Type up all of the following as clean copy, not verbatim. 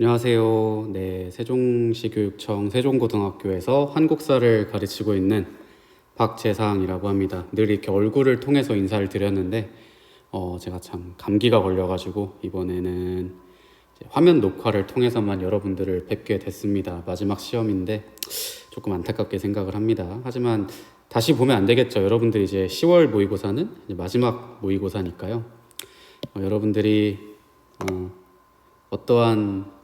안녕하세요. 네, 세종시 교육청 세종고등학교에서 한국사를 가르치고 있는 박재상이라고 합니다. 늘 이렇게 얼굴을 통해서 인사를 드렸는데 제가 참 감기가 걸려가지고 이번에는 이제 화면 녹화를 통해서만 여러분들을 뵙게 됐습니다. 마지막 시험인데 조금 안타깝게 생각을 합니다. 하지만 다시 보면 안 되겠죠. 여러분들이 이제 10월 모의고사는 이제 마지막 모의고사니까요. 여러분들이 어떠한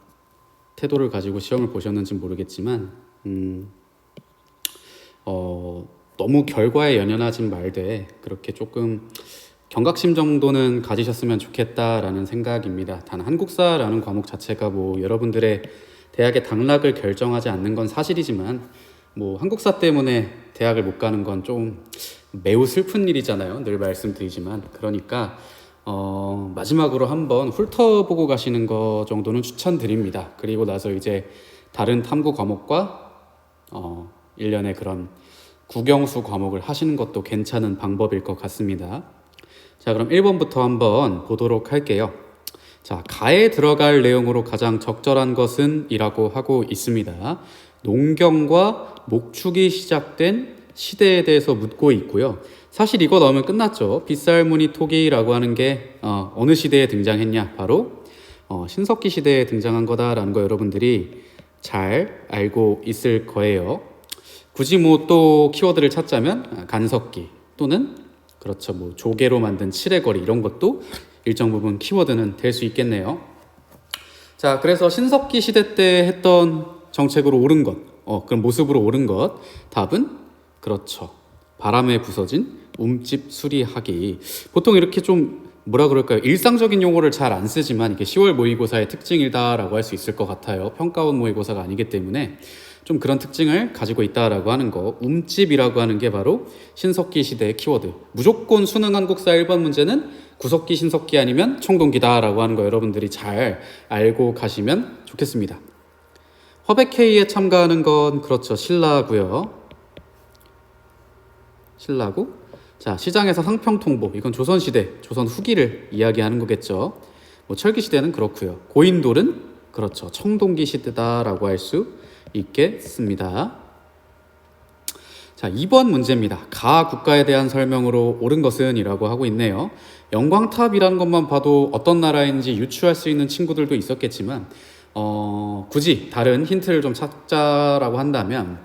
태도를 가지고 시험을 보셨는지 모르겠지만 너무 결과에 연연하진 말되 그렇게 조금 경각심 정도는 가지셨으면 좋겠다라는 생각입니다. 단 한국사라는 과목 자체가 뭐 여러분들의 대학의 당락을 결정하지 않는 건 사실이지만 뭐 한국사 때문에 대학을 못 가는 건 좀 매우 슬픈 일이잖아요. 늘 말씀드리지만 그러니까 마지막으로 한번 훑어보고 가시는 거 정도는 추천드립니다. 그리고 나서 이제 다른 탐구 과목과 1년의 그런 국영수 과목을 하시는 것도 괜찮은 방법일 것 같습니다. 자, 그럼 1번부터 한번 보도록 할게요. 자, 가에 들어갈 내용으로 가장 적절한 것은 이라고 하고 있습니다. 농경과 목축이 시작된 시대에 대해서 묻고 있고요. 사실 이거 넣으면 끝났죠. 빗살무늬 토기라고 하는 게 어느 시대에 등장했냐? 바로 신석기 시대에 등장한 거다라는 거 여러분들이 잘 알고 있을 거예요. 굳이 뭐 또 키워드를 찾자면 간석기 또는 그렇죠, 뭐 조개로 만든 칠해거리 이런 것도 일정 부분 키워드는 될 수 있겠네요. 자, 그래서 신석기 시대 때 했던 정책으로 옳은 것, 그런 모습으로 옳은 것, 답은 그렇죠. 바람에 부서진 움집 수리하기. 보통 이렇게 좀 뭐라 그럴까요? 일상적인 용어를 잘 안 쓰지만 이게 10월 모의고사의 특징이다라고 할 수 있을 것 같아요. 평가원 모의고사가 아니기 때문에 좀 그런 특징을 가지고 있다라고 하는 거. 움집이라고 하는 게 바로 신석기 시대의 키워드. 무조건 수능 한국사 1번 문제는 구석기, 신석기 아니면 청동기다라고 하는 거 여러분들이 잘 알고 가시면 좋겠습니다. 화백회의에 참가하는 건 그렇죠. 신라고요. 신라고. 자, 시장에서 상평 통보. 이건 조선시대, 조선 후기를 이야기하는 거겠죠. 뭐 철기 시대는 그렇고요. 고인돌은 그렇죠. 청동기 시대다라고 할 수 있겠습니다. 자, 2번 문제입니다. 가 국가에 대한 설명으로 옳은 것은 이라고 하고 있네요. 영광탑이라는 것만 봐도 어떤 나라인지 유추할 수 있는 친구들도 있었겠지만 굳이 다른 힌트를 좀 찾자라고 한다면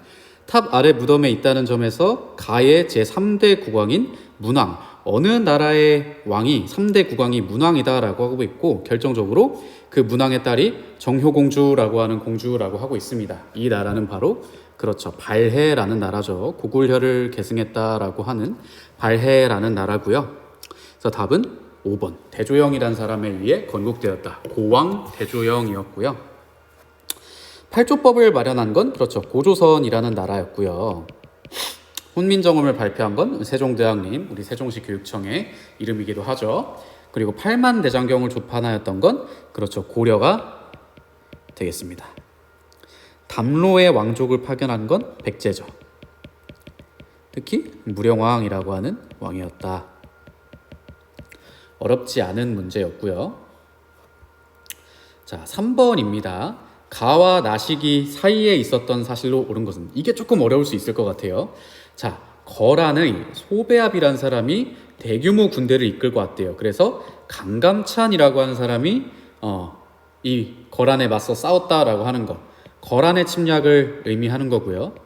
탑 아래 무덤에 있다는 점에서 가의 제3대 국왕인 문왕, 어느 나라의 왕이 3대 국왕이 문왕이다라고 하고 있고 결정적으로 그 문왕의 딸이 정효공주라고 하는 공주라고 하고 있습니다. 이 나라는 바로 그렇죠, 발해라는 나라죠. 고굴혈을 계승했다라고 하는 발해라는 나라고요. 그래서 답은 5번 대조영이라는 사람에 의해 건국되었다. 고왕 대조영이었고요. 팔조법을 마련한 건 그렇죠, 고조선이라는 나라였고요. 훈민정음을 발표한 건 세종대왕님, 우리 세종시 교육청의 이름이기도 하죠. 그리고 팔만대장경을 조판하였던 건 그렇죠, 고려가 되겠습니다. 담로의 왕족을 파견한 건 백제죠. 특히 무령왕이라고 하는 왕이었다. 어렵지 않은 문제였고요. 자, 3번입니다. 가와 나시기 사이에 있었던 사실로 옳은 것은, 이게 조금 어려울 수 있을 것 같아요. 자, 거란의 소배압이라는 사람이 대규모 군대를 이끌고 왔대요. 그래서 강감찬이라고 하는 사람이 이 거란에 맞서 싸웠다라고 하는 것, 거란의 침략을 의미하는 거고요.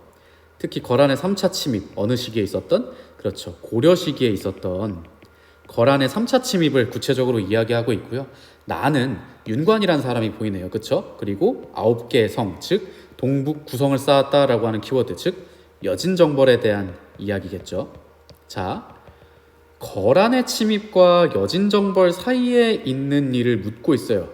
특히 거란의 3차 침입, 어느 시기에 있었던? 그렇죠, 고려 시기에 있었던 거란의 3차 침입을 구체적으로 이야기하고 있고요. 나는 윤관이라는 사람이 보이네요. 그렇죠? 그리고 9개의 성, 즉 동북 구성을 쌓았다라고 하는 키워드, 즉 여진정벌에 대한 이야기겠죠. 자, 거란의 침입과 여진정벌 사이에 있는 일을 묻고 있어요.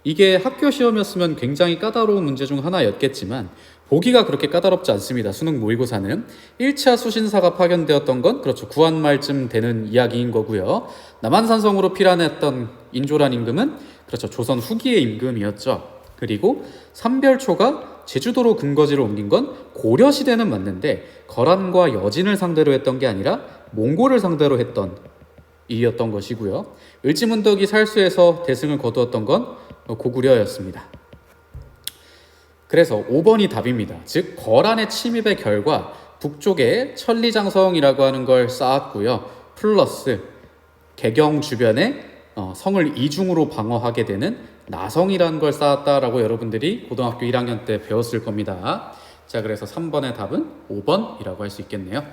이게 학교 시험이었으면 굉장히 까다로운 문제 중 하나였겠지만 보기가 그렇게 까다롭지 않습니다. 수능 모의고사는 1차 수신사가 파견되었던 건 그렇죠, 구한말쯤 되는 이야기인 거고요. 남한산성으로 피란했던 인조란 임금은 그렇죠, 조선 후기의 임금이었죠. 그리고 삼별초가 제주도로 근거지를 옮긴 건 고려 시대는 맞는데 거란과 여진을 상대로 했던 게 아니라 몽골을 상대로 했던 이었던 것이고요. 을지문덕이 살수에서 대승을 거두었던 건 고구려였습니다. 그래서 5번이 답입니다. 즉 거란의 침입의 결과 북쪽에 천리장성이라고 하는 걸 쌓았고요. 플러스 개경 주변에 성을 이중으로 방어하게 되는 나성이라는 걸 쌓았다라고 여러분들이 고등학교 1학년 때 배웠을 겁니다. 자, 그래서 3번의 답은 5번이라고 할 수 있겠네요.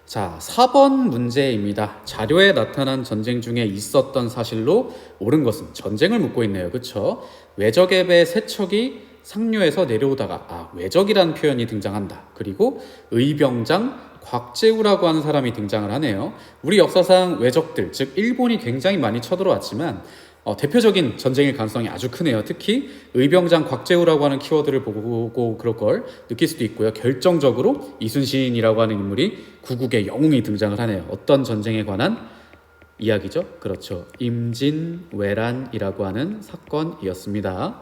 자, 4번 문제입니다. 자료에 나타난 전쟁 중에 있었던 사실로 옳은 것은 전쟁을 묻고 있네요. 그쵸? 외적의 배 세척이 상류에서 내려오다가 외적이라는 표현이 등장한다. 그리고 의병장 곽재우라고 하는 사람이 등장을 하네요. 우리 역사상 외적들, 즉 일본이 굉장히 많이 쳐들어왔지만 대표적인 전쟁일 가능성이 아주 크네요. 특히 의병장 곽재우라고 하는 키워드를 보고 그럴 걸 느낄 수도 있고요. 결정적으로 이순신이라고 하는 인물이 구국의 영웅이 등장을 하네요. 어떤 전쟁에 관한 이야기죠? 그렇죠. 임진왜란이라고 하는 사건이었습니다.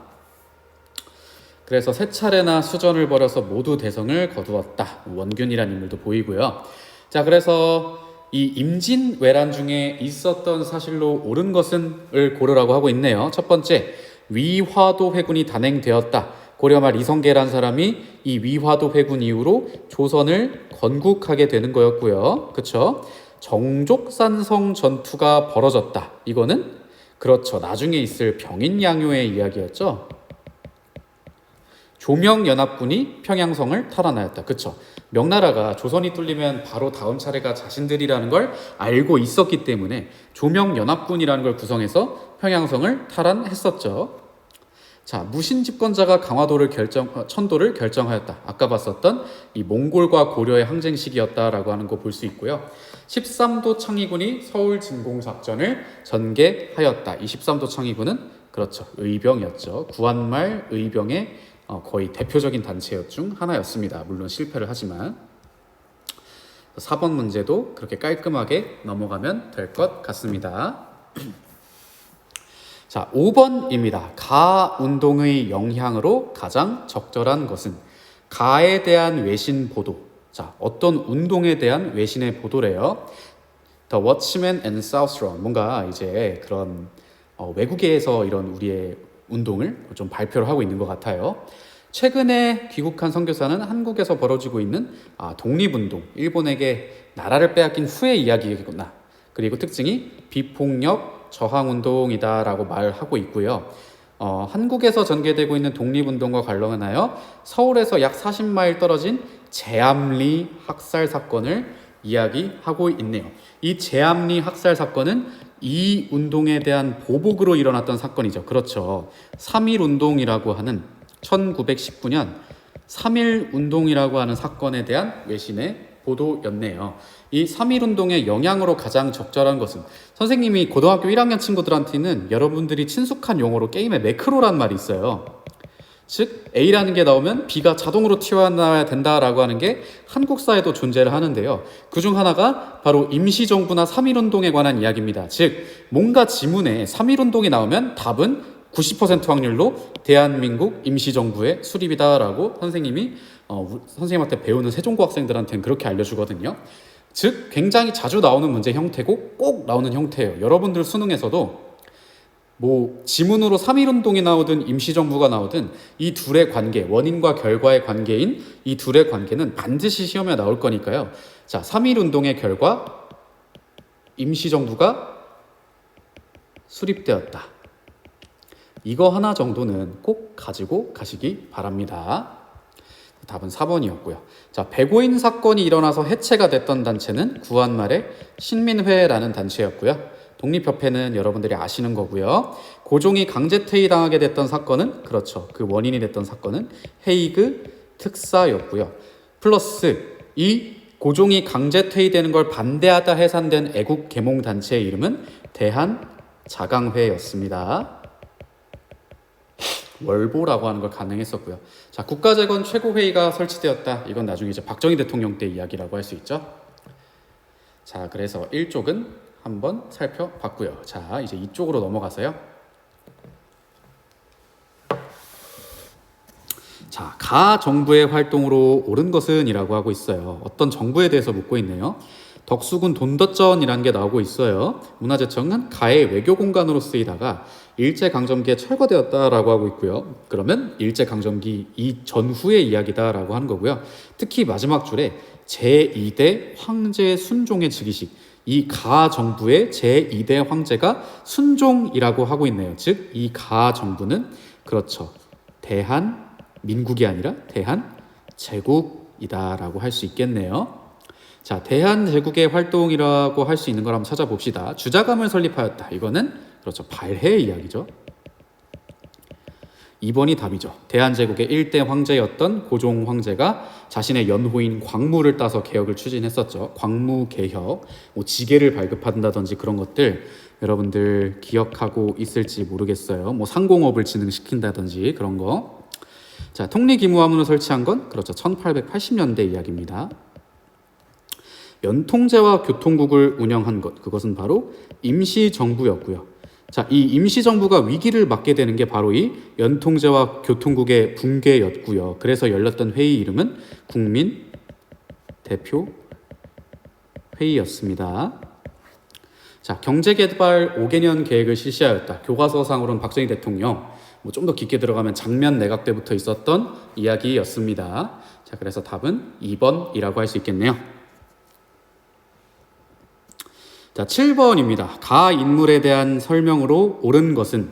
그래서 세 차례나 수전을 벌여서 모두 대성을 거두었다. 원균이라는 인물도 보이고요. 자, 그래서 이 임진왜란 중에 있었던 사실로 옳은 것은을 고르라고 하고 있네요. 첫 번째, 위화도 회군이 단행되었다. 고려 말 이성계라는 사람이 이 위화도 회군 이후로 조선을 건국하게 되는 거였고요. 그렇죠? 정족산성 전투가 벌어졌다. 이거는 그렇죠. 나중에 있을 병인양요의 이야기였죠. 조명연합군이 평양성을 탈환하였다. 그쵸? 명나라가 조선이 뚫리면 바로 다음 차례가 자신들이라는 걸 알고 있었기 때문에 조명연합군이라는 걸 구성해서 평양성을 탈환했었죠. 자, 무신집권자가 천도를 결정하였다. 아까 봤었던 이 몽골과 고려의 항쟁 시기였다라고 하는 거 볼 수 있고요. 13도 창의군이 서울 진공작전을 전개하였다. 이 13도 창의군은 그렇죠. 의병이었죠. 구한말 의병의 거의 대표적인 단체 중 하나였습니다. 물론 실패를 하지만 4번 문제도 그렇게 깔끔하게 넘어가면 될 것 같습니다. 자, 5번입니다. 가 운동의 영향으로 가장 적절한 것은 가에 대한 외신 보도. 자, 어떤 운동에 대한 외신의 보도래요. The Watchman and Southron. 뭔가 이제 그런 외국에서 이런 우리의 운동을 좀 발표를 하고 있는 것 같아요. 최근에 귀국한 선교사는 한국에서 벌어지고 있는 독립운동, 일본에게 나라를 빼앗긴 후의 이야기구나. 그리고 특징이 비폭력 저항운동이다라고 말하고 있고요. 한국에서 전개되고 있는 독립운동과 관련하여 서울에서 약 40마일 떨어진 제암리 학살 사건을 이야기하고 있네요. 이 제암리 학살 사건은 이 운동에 대한 보복으로 일어났던 사건이죠. 그렇죠. 3.1 운동이라고 하는 1919년 3.1 운동이라고 하는 사건에 대한 외신의 보도였네요. 이 3.1 운동의 영향으로 가장 적절한 것은 선생님이 고등학교 1학년 친구들한테는 여러분들이 친숙한 용어로 게임에 매크로라는 말이 있어요. 즉 A라는 게 나오면 B가 자동으로 튀어나와야 된다라고 하는 게 한국사에도 존재를 하는데요. 그중 하나가 바로 임시정부나 3.1운동에 관한 이야기입니다. 즉 뭔가 지문에 3.1운동이 나오면 답은 90% 확률로 대한민국 임시정부의 수립이다라고 선생님이 선생님한테 배우는 세종고 학생들한테는 그렇게 알려주거든요. 즉 굉장히 자주 나오는 문제 형태고 꼭 나오는 형태예요. 여러분들 수능에서도 지문으로 3.1운동이 나오든 임시정부가 나오든 이 둘의 관계, 원인과 결과의 관계인 이 둘의 관계는 반드시 시험에 나올 거니까요. 자, 3.1운동의 결과 임시정부가 수립되었다. 이거 하나 정도는 꼭 가지고 가시기 바랍니다. 답은 4번이었고요. 자, 백오인 사건이 일어나서 해체가 됐던 단체는 구한말의 신민회라는 단체였고요. 독립협회는 여러분들이 아시는 거고요. 고종이 강제퇴위당하게 됐던 사건은 그렇죠. 그 원인이 됐던 사건은 헤이그 특사였고요. 플러스 이 고종이 강제퇴위되는 걸 반대하다 해산된 애국 계몽 단체의 이름은 대한자강회였습니다. 월보라고 하는 걸 가능했었고요. 자, 국가재건 최고회의가 설치되었다. 이건 나중에 이제 박정희 대통령 때 이야기라고 할 수 있죠. 자, 그래서 1쪽은 한번 살펴봤고요. 자, 이제 이쪽으로 넘어가서요. 자, 가 정부의 활동으로 옳은 것은 이라고 하고 있어요. 어떤 정부에 대해서 묻고 있네요. 덕수궁 돈덧전이라는 게 나오고 있어요. 문화재청은 가의 외교 공간으로 쓰이다가 일제강점기에 철거되었다라고 하고 있고요. 그러면 일제강점기 이전후의 이야기다라고 하는 거고요. 특히 마지막 줄에 제2대 황제 순종의 즉위식, 이 가 정부의 제2대 황제가 순종이라고 하고 있네요. 즉 이 가 정부는 그렇죠, 대한민국이 아니라 대한제국이다라고 할 수 있겠네요. 자, 대한제국의 활동이라고 할 수 있는 걸 한번 찾아봅시다. 주자감을 설립하였다. 이거는 그렇죠, 발해의 이야기죠. 2번이 답이죠. 대한제국의 1대 황제였던 고종 황제가 자신의 연호인 광무를 따서 개혁을 추진했었죠. 광무개혁, 뭐 지게를 발급한다든지 그런 것들 여러분들 기억하고 있을지 모르겠어요. 뭐 상공업을 진흥시킨다든지 그런 거. 자, 통리기무화문을 설치한 건 그렇죠, 1880년대 이야기입니다. 연통제와 교통국을 운영한 것, 그것은 바로 임시정부였고요. 자, 이 임시정부가 위기를 맞게 되는 게 바로 이 연통제와 교통국의 붕괴였고요. 그래서 열렸던 회의 이름은 국민대표회의였습니다. 자, 경제개발 5개년 계획을 실시하였다. 교과서상으로는 박정희 대통령, 뭐 좀 더 깊게 들어가면 장면 내각 때부터 있었던 이야기였습니다. 자, 그래서 답은 2번이라고 할 수 있겠네요. 자, 7번입니다. 가 인물에 대한 설명으로 옳은 것은,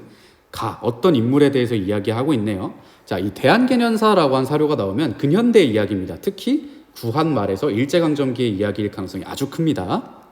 가 어떤 인물에 대해서 이야기하고 있네요. 자, 이 대한개년사라고 한 사료가 나오면 근현대 이야기입니다. 특히 구한 말에서 일제강점기의 이야기일 가능성이 아주 큽니다.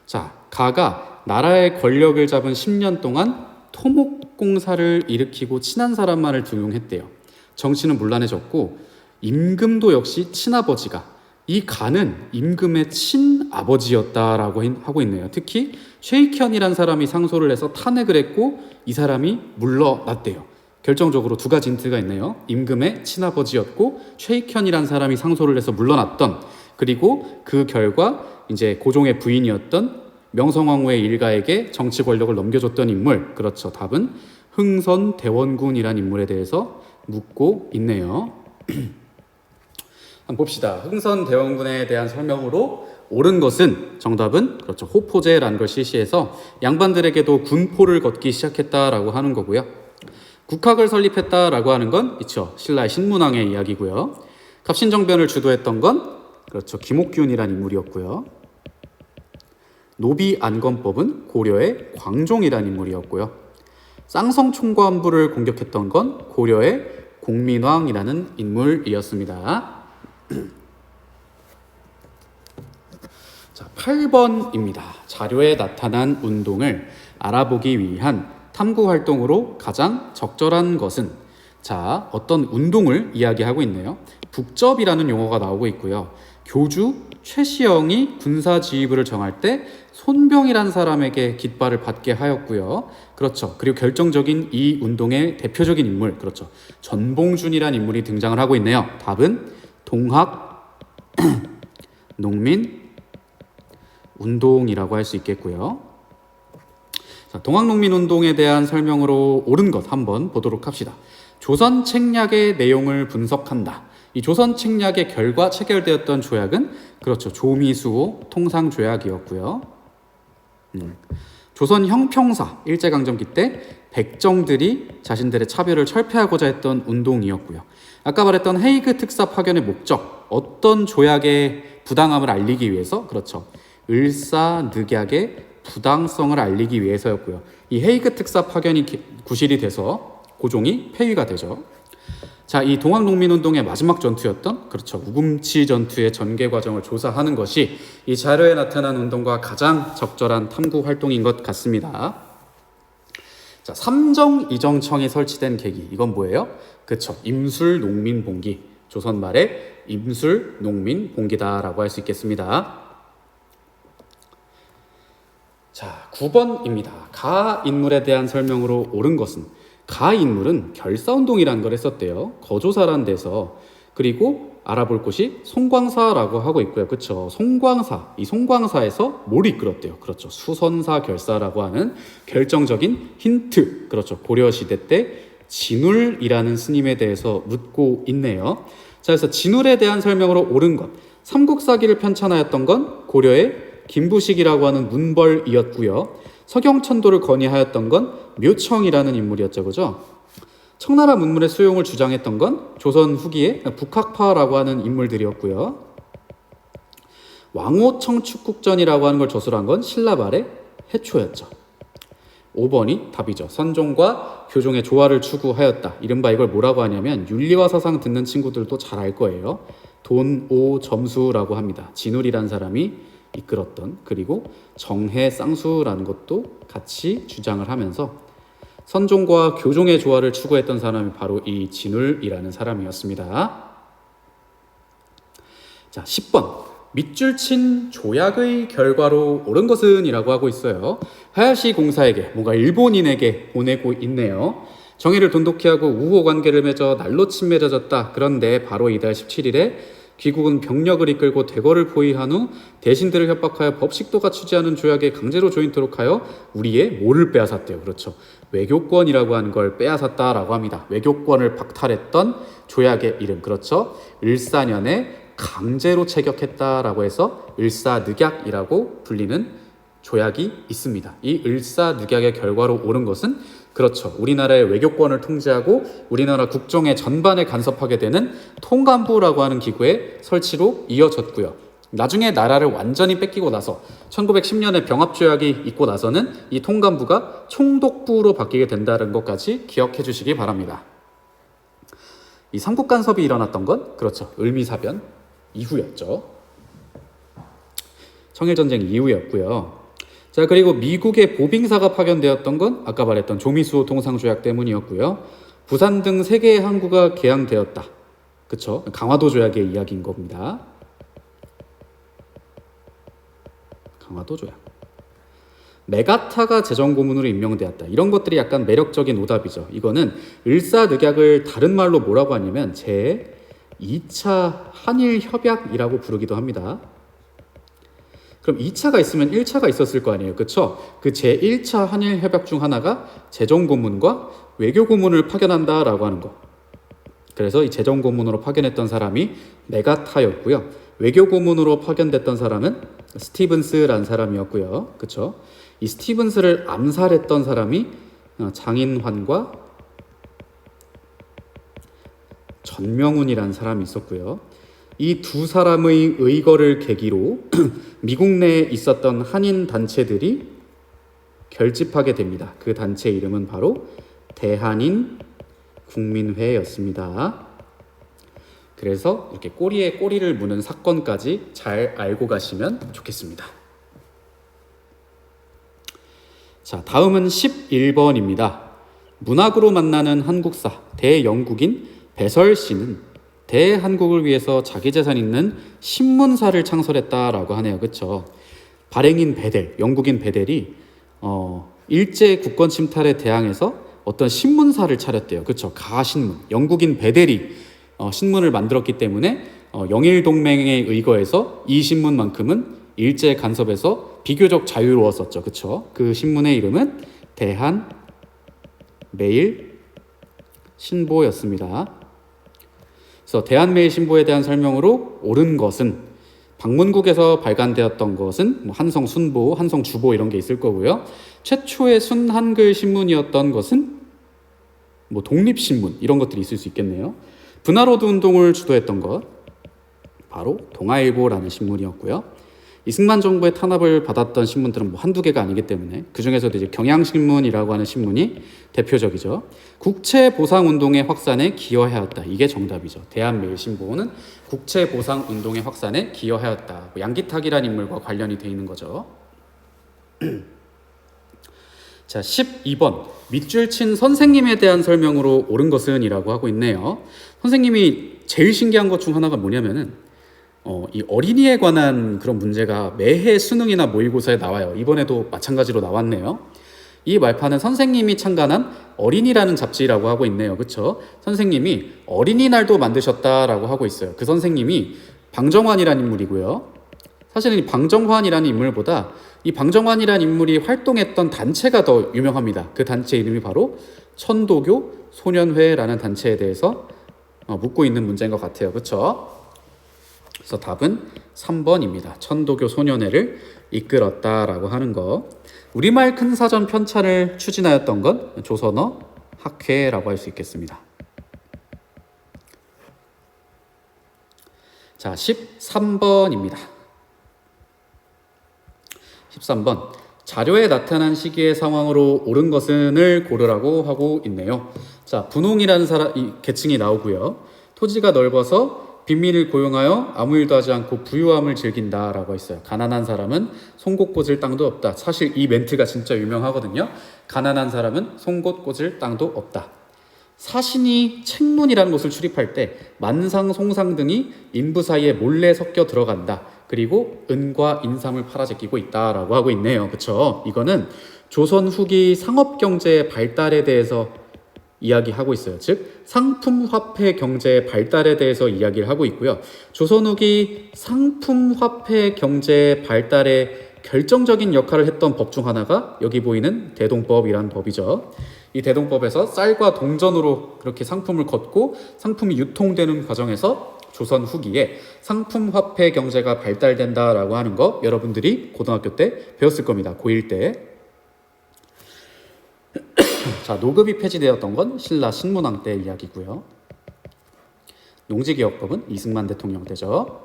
자, 가가 나라의 권력을 잡은 10년 동안 토목공사를 일으키고 친한 사람만을 등용했대요. 정치는 문란해졌고 임금도 역시 친아버지가, 이 가는 임금의 친아버지였다라고 하고 있네요. 특히 최익현이란 사람이 상소를 해서 탄핵을 했고 이 사람이 물러났대요. 결정적으로 두 가지 힌트가 있네요. 임금의 친아버지였고 최익현이란 사람이 상소를 해서 물러났던, 그리고 그 결과 이제 고종의 부인이었던 명성황후의 일가에게 정치 권력을 넘겨줬던 인물. 그렇죠. 답은 흥선대원군이란 인물에 대해서 묻고 있네요. 한번 봅시다. 흥선대원군에 대한 설명으로 옳은 것은, 정답은 그렇죠, 호포제라는 걸 실시해서 양반들에게도 군포를 걷기 시작했다라고 하는 거고요. 국학을 설립했다라고 하는 건 있죠, 신라의 신문왕의 이야기고요. 갑신정변을 주도했던 건 그렇죠, 김옥균이라는 인물이었고요. 노비안건법은 고려의 광종이라는 인물이었고요. 쌍성총관부를 공격했던 건 고려의 공민왕이라는 인물이었습니다. 자, 8번입니다. 자료에 나타난 운동을 알아보기 위한 탐구 활동으로 가장 적절한 것은, 자, 어떤 운동을 이야기하고 있네요. 북접이라는 용어가 나오고 있고요. 교주 최시영이 군사 지휘부를 정할 때 손병이라는 사람에게 깃발을 받게 하였고요. 그렇죠. 그리고 결정적인 이 운동의 대표적인 인물, 그렇죠, 전봉준이라는 인물이 등장을 하고 있네요. 답은 동학 농민 운동이라고 할 수 있겠고요. 자, 동학농민 운동에 대한 설명으로 옳은 것 한번 보도록 합시다. 조선 책략의 내용을 분석한다. 이 조선 책략의 결과 체결되었던 조약은 그렇죠, 조미수호 통상조약이었고요. 조선 형평사 일제강점기 때 백정들이 자신들의 차별을 철폐하고자 했던 운동이었고요. 아까 말했던 헤이그 특사 파견의 목적, 어떤 조약의 부당함을 알리기 위해서, 그렇죠, 을사늑약의 부당성을 알리기 위해서였고요. 이 헤이그 특사 파견이 구실이 돼서 고종이 폐위가 되죠. 자, 이 동학농민운동의 마지막 전투였던 그렇죠, 우금치 전투의 전개 과정을 조사하는 것이 이 자료에 나타난 운동과 가장 적절한 탐구 활동인 것 같습니다. 자, 삼정이정청이 설치된 계기, 이건 뭐예요? 그렇죠, 임술농민봉기, 조선 말의 임술농민봉기다라고 할 수 있겠습니다. 자, 9번입니다. 가 인물에 대한 설명으로 옳은 것은, 가 인물은 결사운동이라는 걸 했었대요. 거조사라는 데서. 그리고 알아볼 곳이 송광사라고 하고 있고요. 그렇죠, 송광사, 이 송광사에서 뭘 이끌었대요? 그렇죠, 수선사 결사라고 하는 결정적인 힌트. 그렇죠, 고려시대 때 진울이라는 스님에 대해서 묻고 있네요. 자, 그래서 진울에 대한 설명으로 옳은 것, 삼국사기를 편찬하였던 건 고려의 김부식이라고 하는 문벌이었고요. 서경천도를 건의하였던 건 묘청이라는 인물이었죠. 그죠? 청나라 문물의 수용을 주장했던 건 조선 후기에 북학파라고 하는 인물들이었고요. 왕호청축국전이라고 하는 걸 저술한 건 신라 말의 해초였죠. 5번이 답이죠. 선종과 교종의 조화를 추구하였다. 이른바 이걸 뭐라고 하냐면 윤리와 사상 듣는 친구들도 잘 알 거예요. 돈오점수라고 합니다. 진울이라는 사람이 이끌었던, 그리고 정해 쌍수라는 것도 같이 주장을 하면서 선종과 교종의 조화를 추구했던 사람이 바로 이 진울이라는 사람이었습니다. 자, 10번. 밑줄 친 조약의 결과로 옳은 것은 이라고 하고 있어요. 하야시 공사에게, 뭔가 일본인에게 보내고 있네요. 정의를 돈독히 하고 우호 관계를 맺어 날로 친밀해졌다. 그런데 바로 이달 17일에 귀국은 병력을 이끌고 대거를 포위한 후 대신들을 협박하여 법식도 갖추지 않은 조약에 강제로 조인토록 하여 우리의 뭐를 빼앗았대요. 그렇죠. 외교권이라고 하는 걸 빼앗았다라고 합니다. 외교권을 박탈했던 조약의 이름, 그렇죠. 을사년에 강제로 체격했다라고 해서 을사늑약이라고 불리는 조약이 있습니다. 이 을사늑약의 결과로 옳은 것은, 그렇죠, 우리나라의 외교권을 통제하고 우리나라 국정의 전반에 간섭하게 되는 통감부라고 하는 기구의 설치로 이어졌고요. 나중에 나라를 완전히 뺏기고 나서 1910년에 병합조약이 있고 나서는 이 통감부가 총독부로 바뀌게 된다는 것까지 기억해 주시기 바랍니다. 이 삼국 간섭이 일어났던 건, 그렇죠, 을미사변 이후였죠. 청일전쟁 이후였고요. 자, 그리고 미국의 보빙사가 파견되었던 건 아까 말했던 조미수 통상조약 때문이었고요. 부산 등 3개의 항구가 개항되었다. 그쵸? 강화도 조약의 이야기인 겁니다. 강화도 조약. 메가타가 재정고문으로 임명되었다. 이런 것들이 약간 매력적인 오답이죠. 이거는 을사늑약을 다른 말로 뭐라고 하냐면 제2차 한일협약이라고 부르기도 합니다. 그럼 2차가 있으면 1차가 있었을 거 아니에요. 그렇죠? 그 제1차 한일협약 중 하나가 재정고문과 외교고문을 파견한다라고 하는 거. 그래서 이 재정고문으로 파견했던 사람이 메가타였고요. 외교고문으로 파견됐던 사람은 스티븐스라는 사람이었고요. 그렇죠? 이 스티븐스를 암살했던 사람이 장인환과 전명훈이라는 사람이 있었고요. 이 두 사람의 의거를 계기로 미국 내에 있었던 한인 단체들이 결집하게 됩니다. 그 단체 이름은 바로 대한인 국민회였습니다. 그래서 이렇게 꼬리에 꼬리를 무는 사건까지 잘 알고 가시면 좋겠습니다. 자, 다음은 11번입니다. 문학으로 만나는 한국사 대영국인 배설 씨는 대한국을 위해서 자기 재산 있는 신문사를 창설했다라고 하네요. 그렇죠? 발행인 베델, 영국인 베델이 일제 국권 침탈에 대항해서 어떤 신문사를 차렸대요. 그렇죠? 가신문. 영국인 베델이 신문을 만들었기 때문에 영일 동맹에 의거해서 이 신문만큼은 일제 간섭에서 비교적 자유로웠었죠. 그렇죠? 그 신문의 이름은 대한 매일 신보였습니다. 그래서 대한매일 신보에 대한 설명으로 옳은 것은, 방문국에서 발간되었던 것은 한성 순보, 한성 주보 이런 게 있을 거고요. 최초의 순한글 신문이었던 것은 독립신문 이런 것들이 있을 수 있겠네요. 분화로드 운동을 주도했던 것 바로 동아일보라는 신문이었고요. 이승만 정부의 탄압을 받았던 신문들은 한두 개가 아니기 때문에 그 중에서도 이제 경향신문이라고 하는 신문이 대표적이죠. 국채보상운동의 확산에 기여하였다. 이게 정답이죠. 대한매일신보는 국채보상운동의 확산에 기여하였다. 양기탁이라는 인물과 관련이 돼 있는 거죠. 자, 12번. 밑줄 친 선생님에 대한 설명으로 옳은 것은 이라고 하고 있네요. 선생님이 제일 신기한 것 중 하나가 뭐냐면은 이 어린이에 관한 그런 문제가 매해 수능이나 모의고사에 나와요. 이번에도 마찬가지로 나왔네요. 이 말판은 선생님이 창간한 어린이라는 잡지라고 하고 있네요. 그렇죠? 선생님이 어린이날도 만드셨다라고 하고 있어요. 그 선생님이 방정환이라는 인물이고요. 사실은 이 방정환이라는 인물보다 이 방정환이라는 인물이 활동했던 단체가 더 유명합니다. 그 단체 이름이 바로 천도교 소년회라는 단체에 대해서 묻고 있는 문제인 것 같아요. 그렇죠? 그래서 답은 3번입니다. 천도교 소년회를 이끌었다라고 하는 거. 우리말 큰사전 편찬을 추진하였던 건 조선어 학회라고 할 수 있겠습니다. 자, 13번입니다. 13번. 자료에 나타난 시기의 상황으로 옳은 것은을 고르라고 하고 있네요. 자, 분홍이라는 계층이 나오고요. 토지가 넓어서 빈민을 고용하여 아무 일도 하지 않고 부유함을 즐긴다라고 했어요. 가난한 사람은 송곳 꽂을 땅도 없다. 사실 이 멘트가 진짜 유명하거든요. 가난한 사람은 송곳 꽂을 땅도 없다. 사신이 책문이라는 곳을 출입할 때 만상, 송상 등이 인부 사이에 몰래 섞여 들어간다. 그리고 은과 인삼을 팔아제끼고 있다라고 하고 있네요. 그렇죠? 이거는 조선 후기 상업 경제의 발달에 대해서 이야기하고 있어요. 즉 상품 화폐 경제의 발달에 대해서 이야기를 하고 있고요. 조선 후기 상품 화폐 경제의 발달에 결정적인 역할을 했던 법 중 하나가 여기 보이는 대동법이라는 법이죠. 이 대동법에서 쌀과 동전으로 그렇게 상품을 걷고 상품이 유통되는 과정에서 조선 후기에 상품 화폐 경제가 발달된다라고 하는 거 여러분들이 고등학교 때 배웠을 겁니다. 고1 때. 자, 노급이 폐지되었던 건 신라 신문왕 때 이야기고요. 농지기업법은 이승만 대통령 때죠.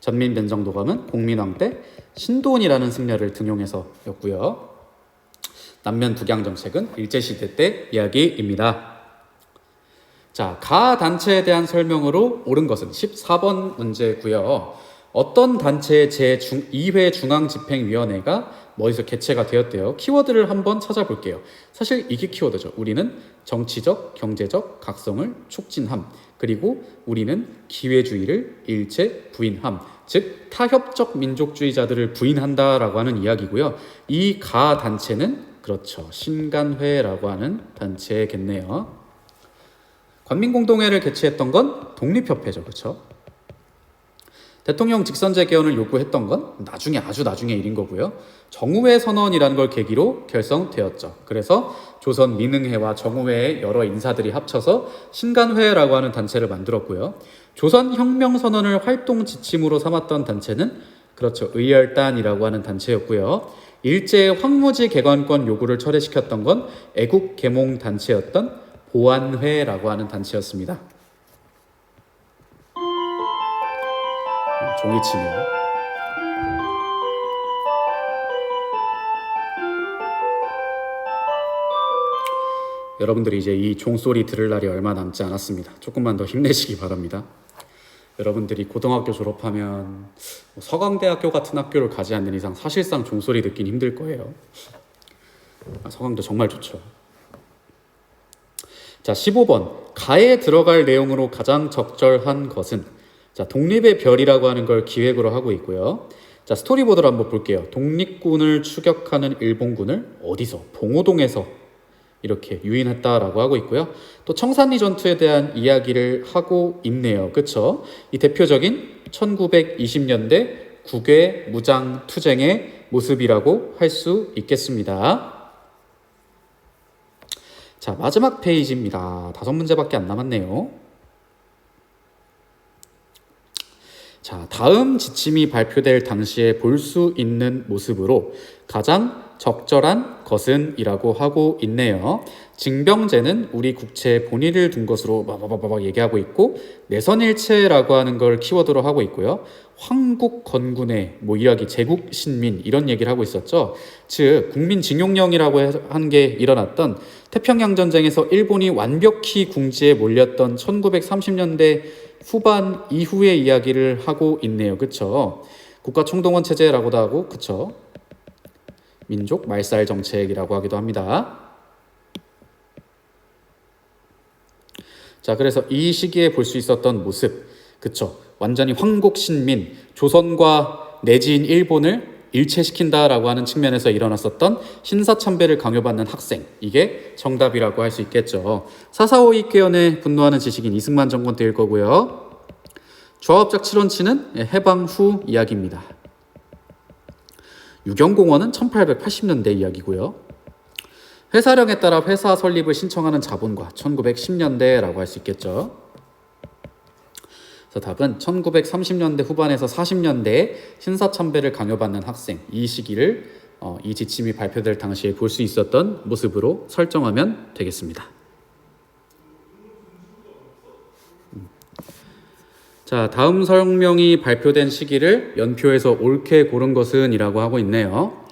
전민변정도감은 공민왕 때 신도원이라는 승려를 등용해서였고요. 남면 북양 정책은 일제시대 때 이야기입니다. 자, 가 단체에 대한 설명으로 옳은 것은 14번 문제고요. 어떤 단체의 제2회 중앙집행위원회가 어디서 개최가 되었대요. 키워드를 한번 찾아볼게요. 사실 이게 키워드죠. 우리는 정치적, 경제적 각성을 촉진함. 그리고 우리는 기회주의를 일체 부인함. 즉 타협적 민족주의자들을 부인한다라고 하는 이야기고요. 이 가 단체는 그렇죠. 신간회라고 하는 단체겠네요. 관민공동회를 개최했던 건 독립협회죠. 그렇죠? 대통령 직선제 개헌을 요구했던 건 아주 나중에 일인 거고요. 정우회 선언이라는 걸 계기로 결성되었죠. 그래서 조선 민흥회와 정우회의 여러 인사들이 합쳐서 신간회라고 하는 단체를 만들었고요. 조선 혁명 선언을 활동 지침으로 삼았던 단체는 그렇죠. 의열단이라고 하는 단체였고요. 일제의 황무지 개관권 요구를 철회시켰던 건 애국 계몽 단체였던 보안회라고 하는 단체였습니다. 종이치네요. 여러분들이 이제 이 종소리 들을 날이 얼마 남지 않았습니다. 조금만 더 힘내시기 바랍니다. 여러분들이 고등학교 졸업하면 서강대학교 같은 학교를 가지 않는 이상 사실상 종소리 듣긴 힘들 거예요. 서강도 정말 좋죠. 자, 15번. 가에 들어갈 내용으로 가장 적절한 것은 자, 독립의 별이라고 하는 걸 기획으로 하고 있고요. 자, 스토리보드를 한번 볼게요. 독립군을 추격하는 일본군을 어디서? 봉오동에서 이렇게 유인했다라고 하고 있고요. 또 청산리 전투에 대한 이야기를 하고 있네요. 그렇죠? 이 대표적인 1920년대 국외 무장 투쟁의 모습이라고 할 수 있겠습니다. 자, 마지막 페이지입니다. 5문제밖에 안 남았네요. 자, 다음 지침이 발표될 당시에 볼 수 있는 모습으로 가장 적절한 것은 이라고 하고 있네요. 징병제는 우리 국채에 본의를 둔 것으로 얘기하고 있고, 내선일체라고 하는 걸 키워드로 하고 있고요. 황국건군의 이야기, 제국신민 이런 얘기를 하고 있었죠. 즉 국민징용령이라고 하는 게 일어났던 태평양 전쟁에서 일본이 완벽히 궁지에 몰렸던 1930년대 후반 이후의 이야기를 하고 있네요. 그쵸? 국가총동원 체제라고도 하고, 그쵸? 민족 말살 정책이라고 하기도 합니다. 자, 그래서 이 시기에 볼 수 있었던 모습, 그쵸? 완전히 황국신민, 조선과 내지인 일본을 일체시킨다라고 하는 측면에서 일어났었던 신사참배를 강요받는 학생, 이게 정답이라고 할 수 있겠죠. 4.4.5 개헌에 분노하는 지식인 이승만 정권 때일 거고요. 조합적 7원치는 해방 후 이야기입니다. 유경공원은 1880년대 이야기고요. 회사령에 따라 회사 설립을 신청하는 자본가 1910년대라고 할 수 있겠죠. 그래서 답은 1930년대 후반에서 40년대에 신사참배를 강요받는 학생, 이 시기를 이 지침이 발표될 당시에 볼 수 있었던 모습으로 설정하면 되겠습니다. 자, 다음 설명이 발표된 시기를 연표에서 옳게 고른 것은 이라고 하고 있네요.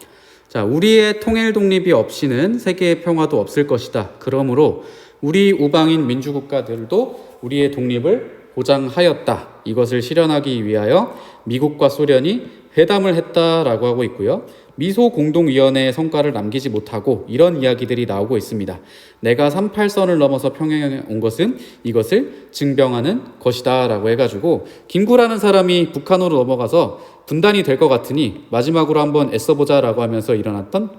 자, 우리의 통일 독립이 없이는 세계의 평화도 없을 것이다. 그러므로 우리 우방인 민주국가들도 우리의 독립을 보장하였다. 이것을 실현하기 위하여 미국과 소련이 회담을 했다라고 하고 있고요. 미소 공동위원회의 성과를 남기지 못하고 이런 이야기들이 나오고 있습니다. 내가 38선을 넘어서 평양에 온 것은 이것을 증명하는 것이다 라고 해가지고 김구라는 사람이 북한으로 넘어가서 분단이 될 것 같으니 마지막으로 한번 애써보자 라고 하면서 일어났던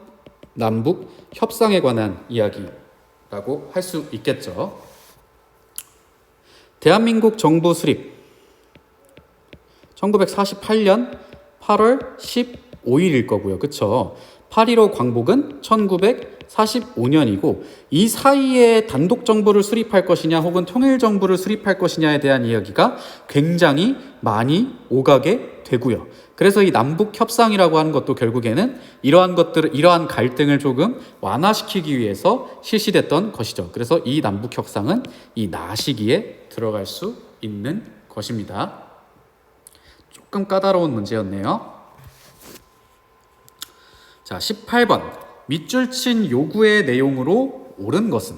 남북 협상에 관한 이야기라고 할 수 있겠죠. 대한민국 정부 수립 1948년 8월 15일일 거고요. 그쵸? 8.15 광복은 1945년이고 이 사이에 단독 정부를 수립할 것이냐 혹은 통일 정부를 수립할 것이냐에 대한 이야기가 굉장히 많이 오가게 되고요. 그래서 이 남북 협상이라고 하는 것도 결국에는 이러한 갈등을 조금 완화시키기 위해서 실시됐던 것이죠. 그래서 이 남북 협상은 이 나 시기에 들어갈 수 있는 것입니다. 조금 까다로운 문제였네요. 자, 18번. 밑줄 친 요구의 내용으로 옳은 것은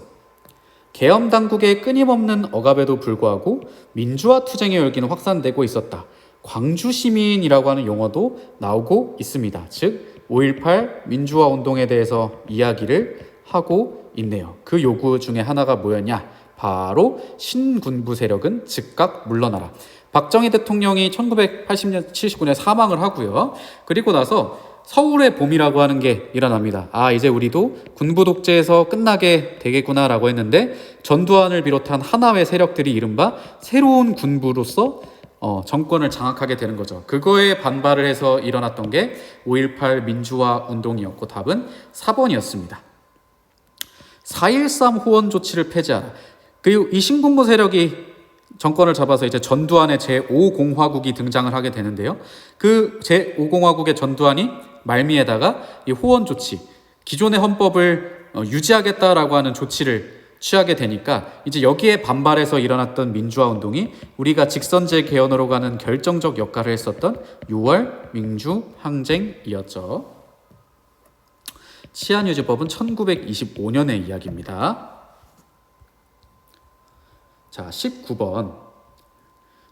계엄 당국의 끊임없는 억압에도 불구하고 민주화 투쟁의 열기는 확산되고 있었다. 광주 시민이라고 하는 용어도 나오고 있습니다. 즉 5.18 민주화 운동에 대해서 이야기를 하고 있네요. 그 요구 중에 하나가 뭐였냐? 바로 신군부 세력은 즉각 물러나라. 박정희 대통령이 1980년 79년에 사망을 하고요. 그리고 나서 서울의 봄이라고 하는 게 일어납니다. 아, 이제 우리도 군부 독재에서 끝나게 되겠구나라고 했는데 전두환을 비롯한 하나의 세력들이 이른바 새로운 군부로서 정권을 장악하게 되는 거죠. 그거에 반발을 해서 일어났던 게 5.18 민주화 운동이었고 답은 4번이었습니다. 4.13 호원 조치를 폐지하라. 그리고 이 신군부 세력이 정권을 잡아서 이제 전두환의 제5공화국이 등장을 하게 되는데요. 그 제5공화국의 전두환이 말미에다가 이 호원 조치, 기존의 헌법을 유지하겠다라고 하는 조치를 취하게 되니까 이제 여기에 반발해서 일어났던 민주화 운동이 우리가 직선제 개헌으로 가는 결정적 역할을 했었던 6월 민주항쟁이었죠. 치안유지법은 1925년의 이야기입니다. 자, 19번.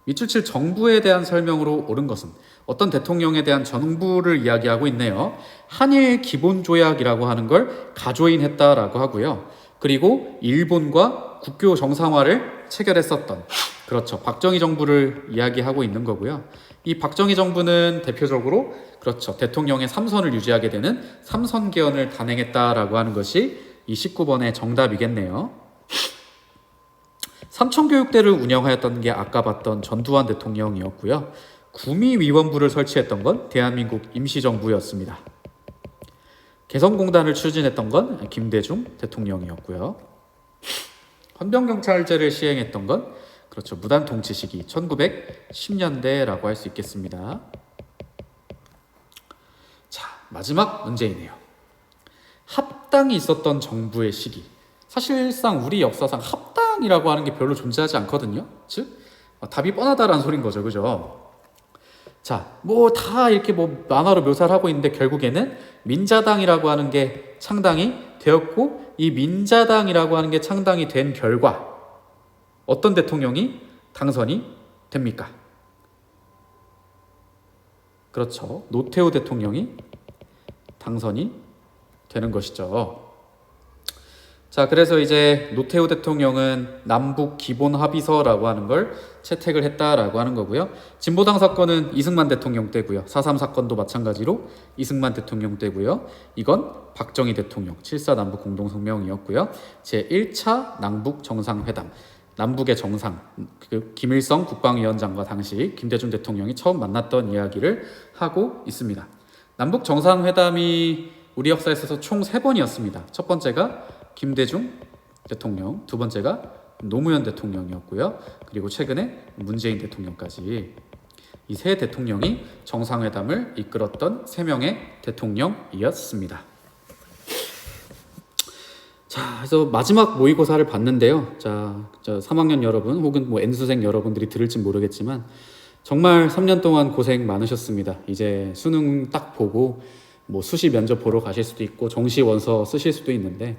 밑줄 칠 정부에 대한 설명으로 옳은 것은 어떤 대통령에 대한 정부를 이야기하고 있네요. 한일 기본조약이라고 하는 걸 가조인했다라고 하고요. 그리고 일본과 국교 정상화를 체결했었던, 그렇죠, 박정희 정부를 이야기하고 있는 거고요. 이 박정희 정부는 대표적으로 그렇죠, 대통령의 3선을 유지하게 되는 3선 개헌을 단행했다라고 하는 것이 이 19번의 정답이겠네요. 삼청교육대를 운영하였던 게 아까 봤던 전두환 대통령이었고요. 구미위원부를 설치했던 건 대한민국 임시정부였습니다. 개성공단을 추진했던 건 김대중 대통령이었고요. 헌병경찰제를 시행했던 건 그렇죠, 무단통치 시기 1910년대라고 할 수 있겠습니다. 자, 마지막 문제이네요. 합당이 있었던 정부의 시기. 사실상 우리 역사상 합당이라고 하는 게 별로 존재하지 않거든요. 즉 답이 뻔하다라는 소린 거죠. 그죠? 자, 뭐 다 이렇게 뭐 만화로 묘사를 하고 있는데 결국에는 민자당이라고 하는 게 창당이 되었고, 이 민자당이라고 하는 게 창당이 된 결과 어떤 대통령이 당선이 됩니까? 그렇죠. 노태우 대통령이 당선이 되는 것이죠. 자, 그래서 이제 노태우 대통령은 남북 기본 합의서라고 하는 걸 채택을 했다라고 하는 거고요. 진보당 사건은 이승만 대통령 때고요. 4.3 사건도 마찬가지로 이승만 대통령 때고요. 이건 박정희 대통령 7.4 남북 공동성명이었고요. 제1차 남북 정상회담, 남북의 정상, 김일성 국방위원장과 당시 김대중 대통령이 처음 만났던 이야기를 하고 있습니다. 남북 정상회담이 우리 역사에 있어서 총 3번이었습니다. 첫 번째가 김대중 대통령, 두 번째가 노무현 대통령이었고요. 그리고 최근에 문재인 대통령까지 이 세 대통령이 정상회담을 이끌었던 3명의 대통령이었습니다. 자, 그래서 마지막 모의고사를 봤는데요. 자, 3학년 여러분 혹은 뭐 N수생 여러분들이 들을진 모르겠지만 정말 3년 동안 고생 많으셨습니다. 이제 수능 딱 보고 뭐 수시 면접 보러 가실 수도 있고 정시 원서 쓰실 수도 있는데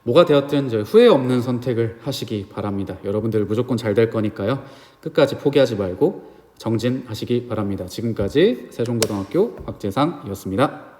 뭐가 되었든 후회 없는 선택을 하시기 바랍니다. 여러분들 무조건 잘 될 거니까요. 끝까지 포기하지 말고 정진하시기 바랍니다. 지금까지 세종고등학교 박재상이었습니다.